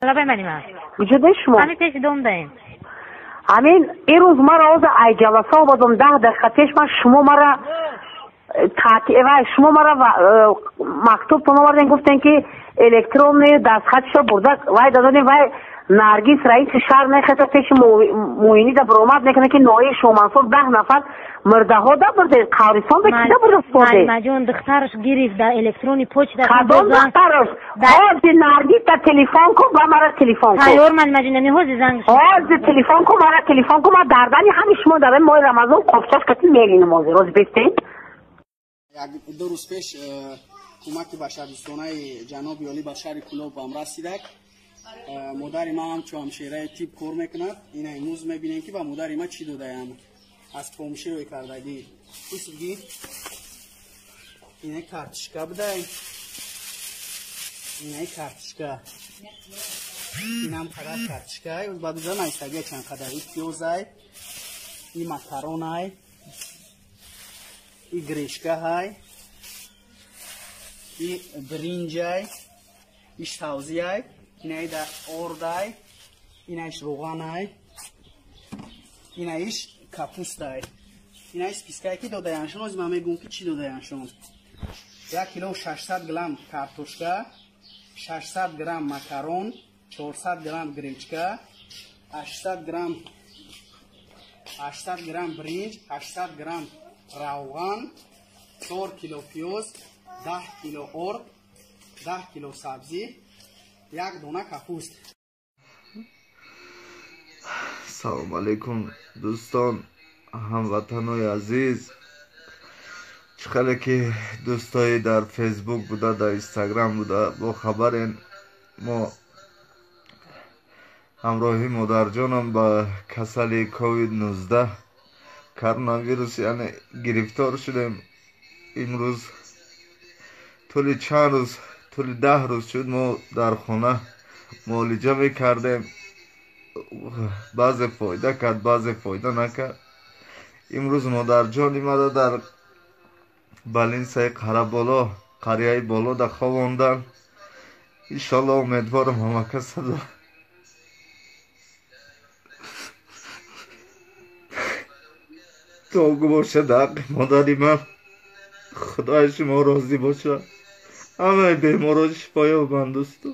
حالا ببینیم وجود شما همین پیش دوم داریم همین این روز ما را از ای جلسه آبادم 10 دقیقه پیش من شما مرا شما مرا مکتوب تو آوردین گفتین که الکترون دستخطشو برده وای دادن وای نرگس رئیس شهر نخطه پیش موینی دا برآمد نکنه که نوعی شما منصور 10 نفر مرده ها دا برده قبرستان به کی دا برده سوده مجون دخترش گرفت در الکترونی پوچ در کدام دخترش آز نرگس تا تلفن کو با مرا تلفن کو تایور من مجون نمی هوز زنگ آز تلفن کو مرا تلفن کو ما دردانی همین شما دارم ماه رمضان کفچش کتی میلی نمازی روز بیستین یک 2 روز پیش کمک بشردوستانه جناب عالی بشر کلوب به هم رسیدک مادر ما هم چون همشیره تیپ کار میکند این امروز میبینیم که با مادر ما چی دادیم از فامشی روی کردگی بسیدگی اینه کارتشکا بدهیم اینه کارتشکا این هم قدر کارتشکا و بعد از نایستگی چند قدر این پیوزای این مکرون های این گریشکا های این برینج های این شتاوزی های اینایی در اوردای اینایش روغانای اینایش کپوستای اینایش پیسکایی که دادهانشون از من میگم که چی دادهانشون 1 کیلو 600 گرم کارتوشکا 600 گرم مکرون 400 گرم گریچکا 800 گرم برنج 800 گرم روغن 4 کیلو پیاز 10 کیلو ارد 10 کیلو سبزی 1 دونه کپوست. سلام علیکم دوستان هموطنای عزیز چقدر که دوستایی در فیسبوک بوده در اینستاگرام بوده با خبرین ما همراهی مادر جانم با کسل کووید 19 کرونا ویروس یعنی گرفتار شدیم امروز طول چند روز طول 10 روز شد ما در خانه معالجه میکردیم بعضی فایده کرد بعضی فایده نکرد امروز مادر جان اومده در بلنسای قره‌بالا قریه بالا در خواباندن انشالله امیدوارم همه کس توگو باشه در مادری من خدای شما راضی باشه همه بیمارا شفای بند دوستو